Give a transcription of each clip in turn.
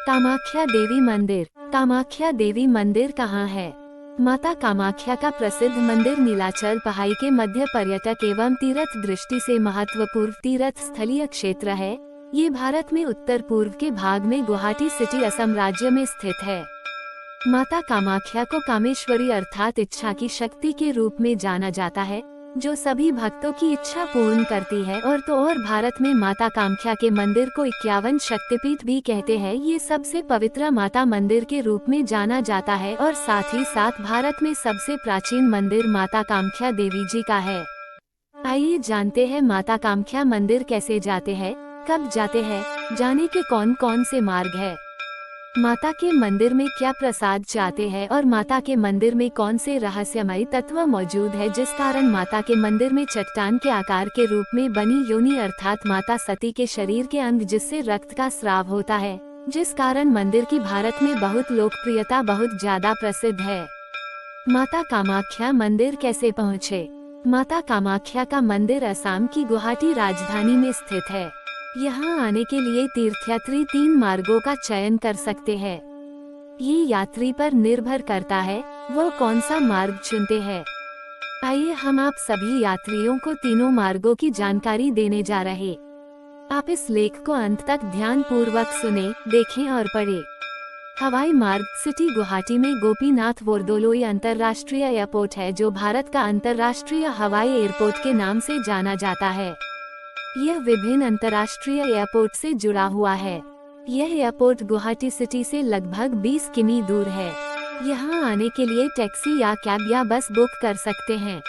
कामाख्या देवी मंदिर। कामाख्या देवी मंदिर कहाँ है? माता कामाख्या का प्रसिद्ध मंदिर नीलाचल पहाड़ी के मध्य पर्यटक एवं तीर्थ दृष्टि से महत्वपूर्ण तीर्थ स्थलीय क्षेत्र है। ये भारत में उत्तर पूर्व के भाग में गुवाहाटी सिटी असम राज्य में स्थित है। माता कामाख्या को कामेश्वरी अर्थात इच्छा की शक्ति के रूप में जाना जाता है, जो सभी भक्तों की इच्छा पूर्ण करती है। और भारत में माता कामाख्या के मंदिर को 51 शक्तिपीठ भी कहते हैं। ये सबसे पवित्र माता मंदिर के रूप में जाना जाता है और साथ ही साथ भारत में सबसे प्राचीन मंदिर माता कामाख्या देवी जी का है। आइए जानते हैं माता कामाख्या मंदिर कैसे जाते हैं, कब जाते हैं, जाने के कौन कौन से मार्ग है, माता के मंदिर में क्या प्रसाद चाहते हैं और माता के मंदिर में कौन से रहस्यमयी तत्व मौजूद है जिस कारण माता के मंदिर में चट्टान के आकार के रूप में बनी योनि अर्थात माता सती के शरीर के अंग जिससे रक्त का स्राव होता है, जिस कारण मंदिर की भारत में बहुत लोकप्रियता बहुत ज्यादा प्रसिद्ध है। माता कामाख्या मंदिर कैसे पहुँचे? माता कामाख्या का मंदिर असम की गुवाहाटी राजधानी में स्थित है। यहाँ आने के लिए तीर्थयात्री 3 मार्गों का चयन कर सकते हैं। ये यात्री पर निर्भर करता है वो कौन सा मार्ग चुनते हैं। आइए हम आप सभी यात्रियों को तीनों मार्गों की जानकारी देने जा रहे। आप इस लेख को अंत तक ध्यान पूर्वक सुने, देखें और पढ़ें। हवाई मार्ग सिटी गुवाहाटी में गोपीनाथ बोरदोलोई अंतर्राष्ट्रीय एयरपोर्ट है, जो भारत का अंतर्राष्ट्रीय हवाई एयरपोर्ट के नाम से जाना जाता है। यह विभिन्न अंतर्राष्ट्रीय एयरपोर्ट से जुड़ा हुआ है। यह एयरपोर्ट गुवाहाटी सिटी से लगभग 20 किमी दूर है। यहाँ आने के लिए टैक्सी या कैब या बस बुक कर सकते हैं।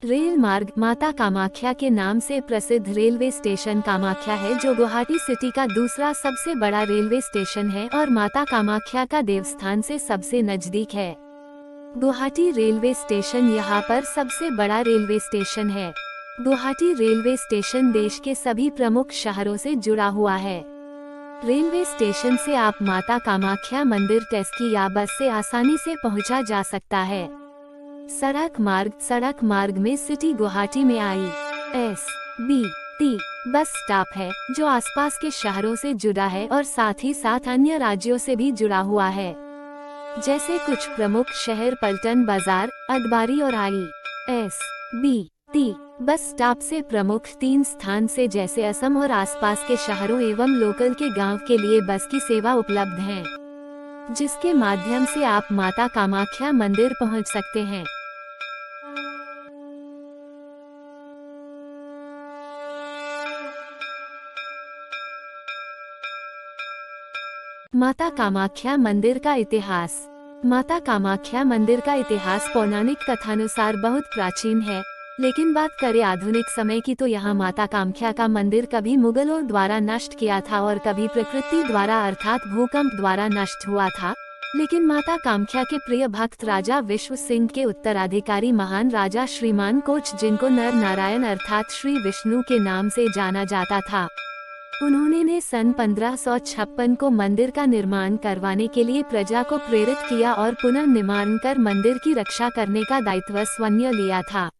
रेल मार्ग माता कामाख्या के नाम से प्रसिद्ध रेलवे स्टेशन कामाख्या है, जो गुवाहाटी सिटी का दूसरा सबसे बड़ा रेलवे स्टेशन है और माता कामाख्या का देवस्थान से सबसे नजदीक है। गुवाहाटी रेलवे स्टेशन यहाँ पर सबसे बड़ा रेलवे स्टेशन है। गुवाहाटी रेलवे स्टेशन देश के सभी प्रमुख शहरों से जुड़ा हुआ है। रेलवे स्टेशन से आप माता कामाख्या मंदिर टैक्सी या बस से आसानी से पहुंचा जा सकता है। सड़क मार्ग में सिटी गुवाहाटी में ISBT बस स्टॉप है, जो आसपास के शहरों से जुड़ा है और साथ ही साथ अन्य राज्यों से भी जुड़ा हुआ है, जैसे कुछ प्रमुख शहर पलटन बाजार, अदबारी और ISBT बस स्टॉप से प्रमुख 3 स्थान से जैसे असम और आसपास के शहरों एवं लोकल के गांव के लिए बस की सेवा उपलब्ध है, जिसके माध्यम से आप माता कामाख्या मंदिर पहुंच सकते हैं। माता कामाख्या मंदिर का इतिहास। माता कामाख्या मंदिर का इतिहास पौराणिक कथानुसार बहुत प्राचीन है, लेकिन बात करें आधुनिक समय की तो यहाँ माता कामाख्या का मंदिर कभी मुगलों द्वारा नष्ट किया था और कभी प्रकृति द्वारा अर्थात भूकंप द्वारा नष्ट हुआ था। लेकिन माता कामाख्या के प्रिय भक्त राजा विश्व सिंह के उत्तराधिकारी महान राजा श्रीमान कोच, जिनको नर नारायण अर्थात श्री विष्णु के नाम से जाना जाता था, उन्होंने सन 1556 को मंदिर का निर्माण करवाने के लिए प्रजा को प्रेरित किया और पुनर्निर्माण कर मंदिर की रक्षा करने का दायित्व स्वयं लिया था।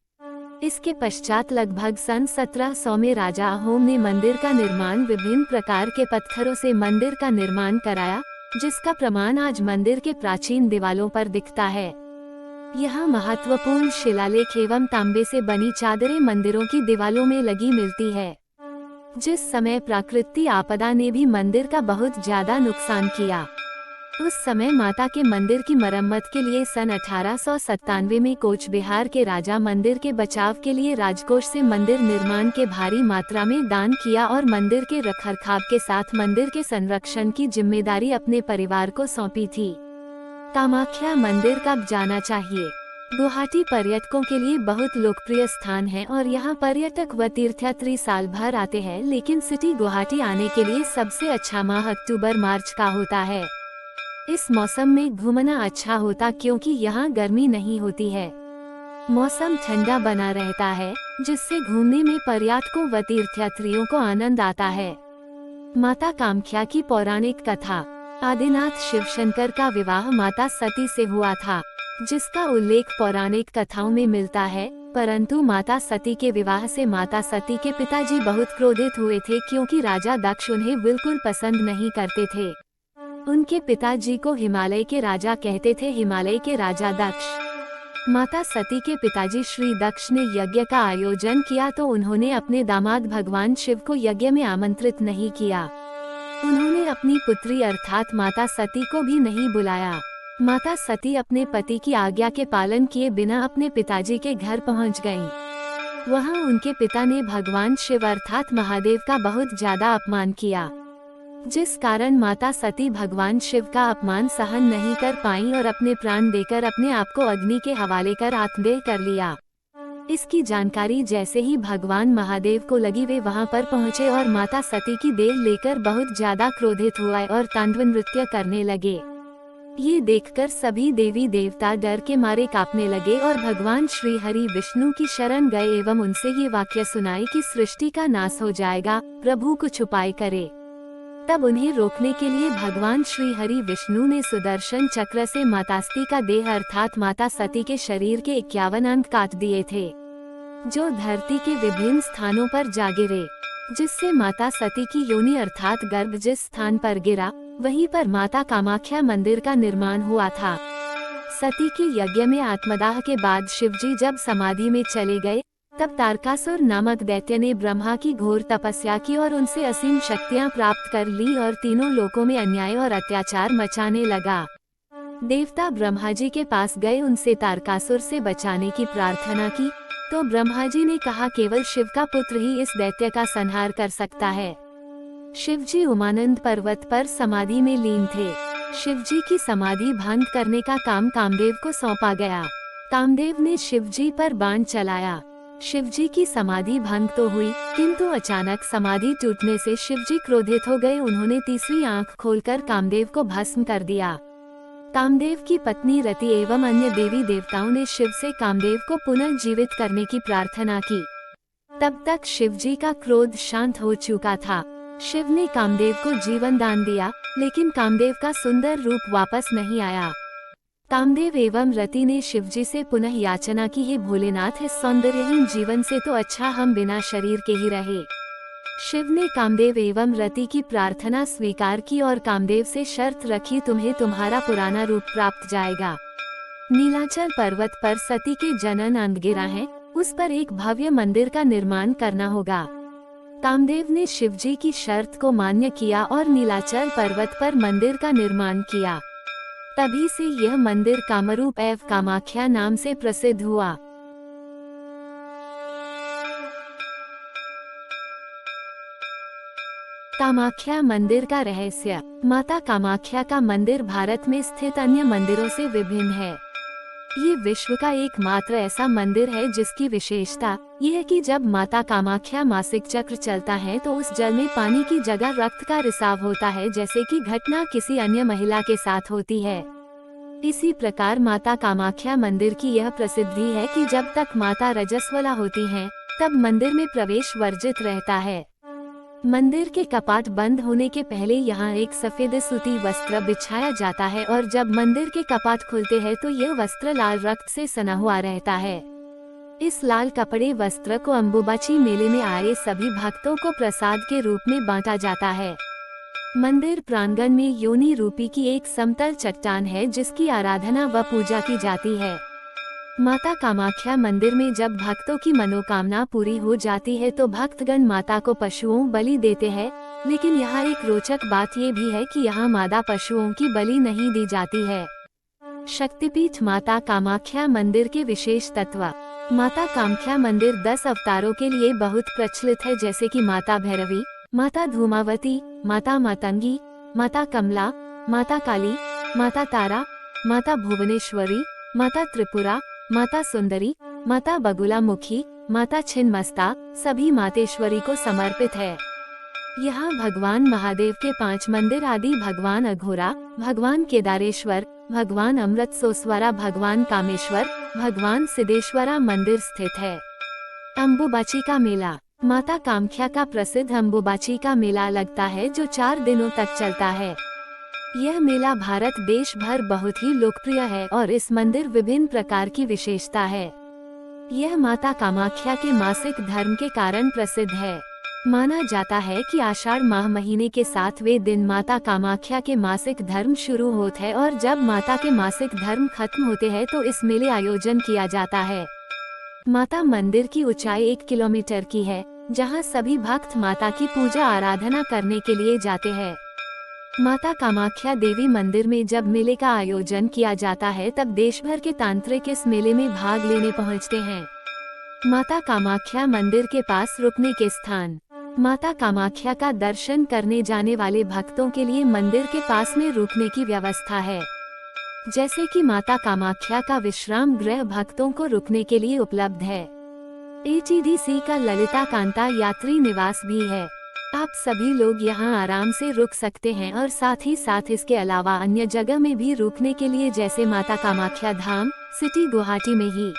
इसके पश्चात लगभग सन 1700 में राजा अहोम ने मंदिर का निर्माण विभिन्न प्रकार के पत्थरों से मंदिर का निर्माण कराया, जिसका प्रमाण आज मंदिर के प्राचीन दीवारों पर दिखता है। यहाँ महत्वपूर्ण शिलालेख एवं तांबे से बनी चादरें मंदिरों की दीवारों में लगी मिलती है। जिस समय प्राकृतिक आपदा ने भी मंदिर का बहुत ज्यादा नुकसान किया, उस समय माता के मंदिर की मरम्मत के लिए सन 1897 में कोच बिहार के राजा मंदिर के बचाव के लिए राजकोष से मंदिर निर्माण के भारी मात्रा में दान किया और मंदिर के रखरखाव के साथ मंदिर के संरक्षण की जिम्मेदारी अपने परिवार को सौंपी थी। कामाख्या मंदिर कब जाना चाहिए? गुवाहाटी पर्यटकों के लिए बहुत लोकप्रिय स्थान है और यहाँ पर्यटक व तीर्थयात्री साल भर आते हैं, लेकिन सिटी गुवाहाटी आने के लिए सबसे अच्छा माह अक्टूबर मार्च का होता है। इस मौसम में घूमना अच्छा होता क्योंकि यहाँ गर्मी नहीं होती है, मौसम ठंडा बना रहता है, जिससे घूमने में पर्यटकों व तीर्थयात्रियों को आनंद आता है। माता कामाख्या की पौराणिक कथा। आदिनाथ शिवशंकर का विवाह माता सती से हुआ था, जिसका उल्लेख पौराणिक कथाओं में मिलता है, परंतु माता सती के विवाह से माता सती के पिताजी बहुत क्रोधित हुए थे क्योंकि राजा दक्ष उन्हें बिल्कुल पसंद नहीं करते थे। उनके पिताजी को हिमालय के राजा कहते थे, हिमालय के राजा दक्ष। माता सती के पिताजी श्री दक्ष ने यज्ञ का आयोजन किया तो उन्होंने अपने दामाद भगवान शिव को यज्ञ में आमंत्रित नहीं किया। उन्होंने अपनी पुत्री अर्थात माता सती को भी नहीं बुलाया। माता सती अपने पति की आज्ञा के पालन किए बिना अपने पिताजी के घर पहुंच गईं। वहां उनके पिता ने भगवान शिव अर्थात महादेव का बहुत ज्यादा अपमान किया, जिस कारण माता सती भगवान शिव का अपमान सहन नहीं कर पाईं और अपने प्राण देकर अपने आप को अग्नि के हवाले कर आत्मदेह कर लिया। इसकी जानकारी जैसे ही भगवान महादेव को लगी, वे वहां पर पहुंचे और माता सती की देह लेकर बहुत ज्यादा क्रोधित हुए और तांडव नृत्य करने लगे। ये देखकर सभी देवी देवता डर के मारे कांपने लगे और भगवान श्री हरि विष्णु की शरण गए एवं उनसे ये वाक्य सुनाए कि सृष्टि का नाश हो जाएगा, प्रभु कुछ उपाय करे। तब उन्हें रोकने के लिए भगवान श्री हरि विष्णु ने सुदर्शन चक्र से मातास्ती का देह अर्थात माता सती के शरीर के 51 अंग काट दिए थे, जो धरती के विभिन्न स्थानों पर जा गिरे, जिससे माता सती की योनि अर्थात गर्भ जिस स्थान पर गिरा वहीं पर माता कामाख्या मंदिर का निर्माण हुआ था। सती के यज्ञ में आत्मदाह के बाद शिवजी जब समाधि में चले गए, तब तारकासुर नामक दैत्य ने ब्रह्मा की घोर तपस्या की और उनसे असीम शक्तियां प्राप्त कर ली और तीनों लोकों में अन्याय और अत्याचार मचाने लगा। देवता ब्रह्मा जी के पास गए, उनसे तारकासुर से बचाने की प्रार्थना की, तो ब्रह्मा जी ने कहा केवल शिव का पुत्र ही इस दैत्य का संहार कर सकता है। शिवजी उमानंद पर्वत पर समाधि में लीन थे। शिवजी की समाधि भंग करने का काम कामदेव को सौंपा गया। कामदेव ने शिवजी पर बाण चलाया। शिवजी की समाधि भंग तो हुई, किंतु अचानक समाधि टूटने से शिवजी क्रोधित हो गए। उन्होंने तीसरी आंख खोलकर कामदेव को भस्म कर दिया। कामदेव की पत्नी रति एवं अन्य देवी देवताओं ने शिव से कामदेव को पुनर्जीवित करने की प्रार्थना की। तब तक शिवजी का क्रोध शांत हो चुका था। शिव ने कामदेव को जीवन दान दिया, लेकिन कामदेव का सुंदर रूप वापस नहीं आया। कामदेव एवं रति ने शिवजी से पुनः याचना की, हे भोलेनाथ, इस सौंदर्यहीन जीवन से तो अच्छा हम बिना शरीर के ही रहे। शिव ने कामदेव एवं रति की प्रार्थना स्वीकार की और कामदेव से शर्त रखी, तुम्हें तुम्हारा पुराना रूप प्राप्त जाएगा। नीलाचल पर्वत पर सती के जनन अंगगिरा है, उस पर एक भव्य मंदिर का निर्माण करना होगा। कामदेव ने शिवजी की शर्त को मान्य किया और नीलाचल पर्वत पर मंदिर का निर्माण किया। तभी से यह मंदिर कामरूप एवं कामाख्या नाम से प्रसिद्ध हुआ। कामाख्या मंदिर का रहस्य। माता कामाख्या का मंदिर भारत में स्थित अन्य मंदिरों से विभिन्न है। ये विश्व का एकमात्र ऐसा मंदिर है जिसकी विशेषता यह है कि जब माता कामाख्या मासिक चक्र चलता है तो उस जल में पानी की जगह रक्त का रिसाव होता है, जैसे कि घटना किसी अन्य महिला के साथ होती है। इसी प्रकार माता कामाख्या मंदिर की यह प्रसिद्धि है कि जब तक माता रजस्वला होती हैं, तब मंदिर में प्रवेश वर्जित रहता है। मंदिर के कपाट बंद होने के पहले यहाँ एक सफेद सूती वस्त्र बिछाया जाता है और जब मंदिर के कपाट खुलते हैं तो यह वस्त्र लाल रक्त से सना हुआ रहता है। इस लाल कपड़े वस्त्र को अंबुबाची मेले में आए सभी भक्तों को प्रसाद के रूप में बांटा जाता है। मंदिर प्रांगण में योनि रूपी की एक समतल चट्टान है जिसकी आराधना व पूजा की जाती है। माता कामाख्या मंदिर में जब भक्तों की मनोकामना पूरी हो जाती है तो भक्तगण माता को पशुओं बलि देते हैं, लेकिन यहाँ एक रोचक बात ये भी है कि यहाँ मादा पशुओं की बलि नहीं दी जाती है। शक्तिपीठ माता कामाख्या मंदिर के विशेष तत्व। माता कामाख्या मंदिर 10 अवतारों के लिए बहुत प्रचलित है, जैसे कि माता भैरवी, माता धूमावती, माता मातंगी, माता कमला, माता काली, माता तारा, माता भुवनेश्वरी, माता त्रिपुरा, माता सुंदरी, माता बगुला मुखी, माता छिन्नमस्ता सभी मातेश्वरी को समर्पित है। यहाँ भगवान महादेव के 5 मंदिर आदि भगवान अघोरा, भगवान केदारेश्वर, भगवान अमृत सोसवारा, भगवान कामेश्वर, भगवान सिद्धेश्वरा मंदिर स्थित है। अंबुबाची का मेला। माता कामाख्या का प्रसिद्ध अंबुबाची का मेला लगता है जो 4 दिनों तक चलता है। यह मेला भारत देश भर बहुत ही लोकप्रिय है और इस मंदिर विभिन्न प्रकार की विशेषता है। यह माता कामाख्या के मासिक धर्म के कारण प्रसिद्ध है। माना जाता है कि आषाढ़ माह महीने के 7वें दिन माता कामाख्या के मासिक धर्म शुरू होते हैं और जब माता के मासिक धर्म खत्म होते हैं तो इस मेले आयोजन किया जाता है। माता मंदिर की ऊंचाई 1 किलोमीटर की है, जहां सभी भक्त माता की पूजा आराधना करने के लिए जाते हैं। माता कामाख्या देवी मंदिर में जब मेले का आयोजन किया जाता है तब देश भर के तांत्रिक इस मेले में भाग लेने पहुंचते हैं। माता कामाख्या मंदिर के पास रुकने के स्थान। माता कामाख्या का दर्शन करने जाने वाले भक्तों के लिए मंदिर के पास में रुकने की व्यवस्था है। जैसे कि माता कामाख्या का विश्राम गृह भक्तों को रुकने के लिए उपलब्ध है। ATDC का ललिता कांता यात्री निवास भी है। आप सभी लोग यहां आराम से रुक सकते हैं और साथ ही साथ इसके अलावा अन्य जगह में भी रुकने के लिए, जैसे माता कामाख्या धाम सिटी गुवाहाटी में ही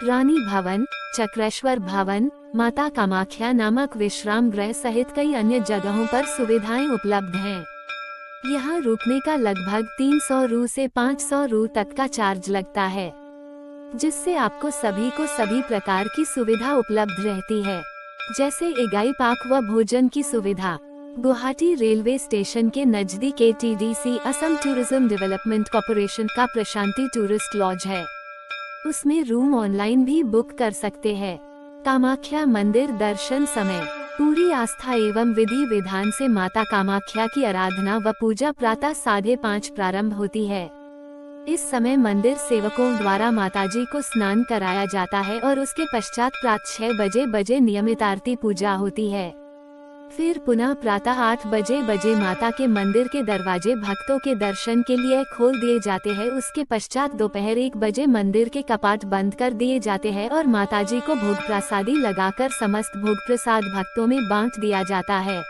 रानी भवन, चक्रेश्वर भवन, माता कामाख्या नामक विश्राम गृह सहित कई अन्य जगहों पर सुविधाएं उपलब्ध हैं। यहाँ रुकने का लगभग 300 रू से 500 रू तक का चार्ज लगता है, जिससे आपको सभी को सभी प्रकार की सुविधा उपलब्ध रहती है, जैसे एगाई पाक व भोजन की सुविधा। गुवाहाटी रेलवे स्टेशन के नजदीक ATDC Assam tourism development corporation का प्रशांति टूरिस्ट लॉज है, उसमें रूम ऑनलाइन भी बुक कर सकते हैं। कामाख्या मंदिर दर्शन समय। पूरी आस्था एवं विधि विधान से माता कामाख्या की आराधना व पूजा प्रातः 5:30 प्रारंभ होती है। इस समय मंदिर सेवकों द्वारा माताजी को स्नान कराया जाता है और उसके पश्चात प्रातः 6 बजे नियमित आरती पूजा होती है। फिर पुनः प्रातः 8 बजे माता के मंदिर के दरवाजे भक्तों के दर्शन के लिए खोल दिए जाते हैं। उसके पश्चात दोपहर 1 बजे मंदिर के कपाट बंद कर दिए जाते हैं और माताजी को भोग प्रसादी लगाकर समस्त भोग प्रसाद भक्तों में बांट दिया जाता है।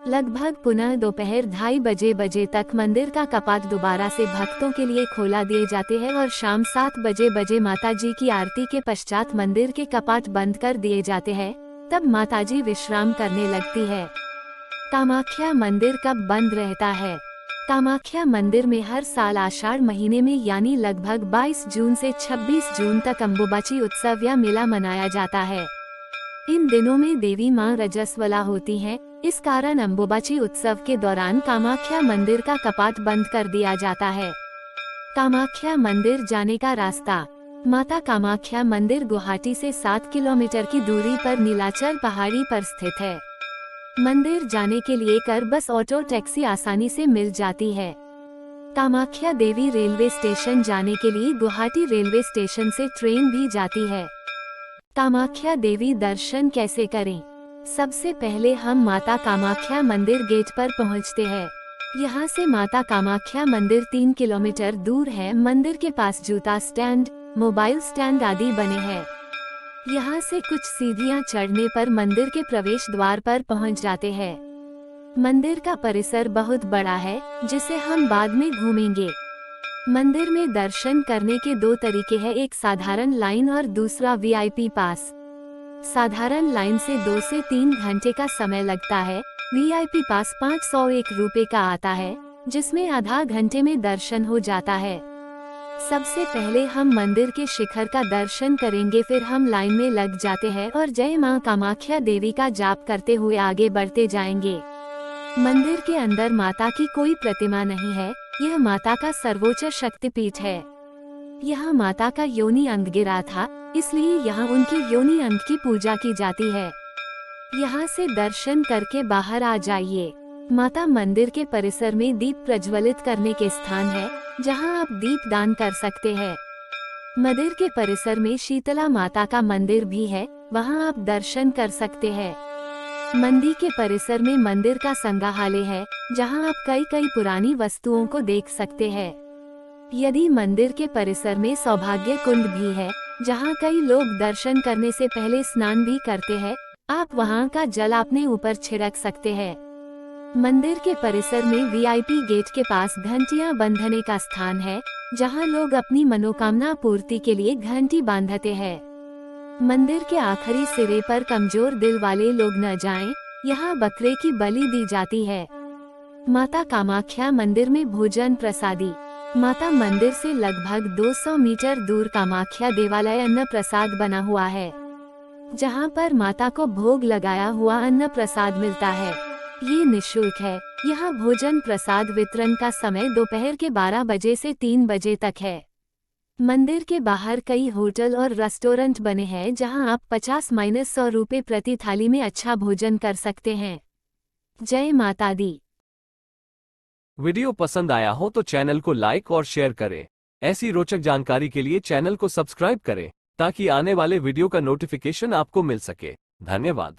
लगभग पुनः दोपहर 2:30 बजे तक मंदिर का कपाट दोबारा से भक्तों के लिए खोला दिए जाते हैं और शाम 7 बजे माताजी की आरती के पश्चात मंदिर के कपाट बंद कर दिए जाते हैं। तब माताजी विश्राम करने लगती है। कामाख्या मंदिर कब बंद रहता है? कामाख्या मंदिर में हर साल आषाढ़ महीने में यानी लगभग 22 जून से 26 जून तक अम्बुबाची उत्सव या मेला मनाया जाता है। इन दिनों में देवी मां रजस्वला होती हैं, इस कारण अम्बुबाची उत्सव के दौरान कामाख्या मंदिर का कपाट बंद कर दिया जाता है। कामाख्या मंदिर जाने का रास्ता। माता कामाख्या मंदिर गुवाहाटी से 7 किलोमीटर की दूरी पर नीलाचल पहाड़ी पर स्थित है। मंदिर जाने के लिए कर बस ऑटो टैक्सी आसानी से मिल जाती है। कामाख्या देवी रेलवे स्टेशन जाने के लिए गुवाहाटी रेलवे स्टेशन से ट्रेन भी जाती है। कामाख्या देवी दर्शन कैसे करें? सबसे पहले हम माता कामाख्या मंदिर गेट पर पहुंचते हैं। यहाँ से माता कामाख्या मंदिर 3 किलोमीटर दूर है। मंदिर के पास जूता स्टैंड, मोबाइल स्टैंड आदि बने हैं। यहाँ से कुछ सीढ़ियाँ चढ़ने पर मंदिर के प्रवेश द्वार पर पहुँच जाते हैं। मंदिर का परिसर बहुत बड़ा है, जिसे हम बाद में घूमेंगे। मंदिर में दर्शन करने के 2 तरीके हैं, एक साधारण लाइन और दूसरा VIP पास। साधारण लाइन से 2 से 3 घंटे का समय लगता है। VIP पास 501 रुपए का आता है, जिसमें आधा घंटे में दर्शन हो जाता है। सबसे पहले हम मंदिर के शिखर का दर्शन करेंगे, फिर हम लाइन में लग जाते हैं और जय मां कामाख्या देवी का जाप करते हुए आगे बढ़ते जाएंगे। मंदिर के अंदर माता की कोई प्रतिमा नहीं है, यह माता का सर्वोच्च शक्तिपीठ है। यहाँ माता का योनि अंग गिरा था, इसलिए यहाँ उनकी योनि अंग की पूजा की जाती है। यहाँ से दर्शन करके बाहर आ जाइए। माता मंदिर के परिसर में दीप प्रज्वलित करने के स्थान है, जहां आप दीप दान कर सकते हैं। मंदिर के परिसर में शीतला माता का मंदिर भी है, वहां आप दर्शन कर सकते हैं। मंदिर के परिसर में मंदिर का संग्रहालय है, जहां आप कई पुरानी वस्तुओं को देख सकते हैं। यदि मंदिर के परिसर में सौभाग्य कुंड भी है, जहां कई लोग दर्शन करने से पहले स्नान भी करते हैं, आप वहां का जल अपने ऊपर छिड़क सकते हैं। मंदिर के परिसर में VIP गेट के पास घंटियां बंधने का स्थान है, जहां लोग अपनी मनोकामना पूर्ति के लिए घंटी बांधते हैं। मंदिर के आखिरी सिरे पर कमजोर दिल वाले लोग न जाएं, यहाँ बकरे की बलि दी जाती है। माता कामाख्या मंदिर में भोजन प्रसादी। माता मंदिर से लगभग 200 मीटर दूर कामाख्या देवालय अन्न प्रसाद बना हुआ है। जहां पर माता को भोग लगाया हुआ अन्न प्रसाद मिलता है। ये निःशुल्क है। यह भोजन प्रसाद वितरण का समय दोपहर के 12 बजे से 3 बजे तक है। मंदिर के बाहर कई होटल और रेस्टोरेंट बने हैं जहां आप 50-100 रुपये प्रति थाली में अच्छा भोजन कर सकते हैं। जय माता दी। वीडियो पसंद आया हो तो चैनल को लाइक और शेयर करें। ऐसी रोचक जानकारी के लिए चैनल को सब्सक्राइब करें ताकि आने वाले वीडियो का नोटिफिकेशन आपको मिल सके। धन्यवाद।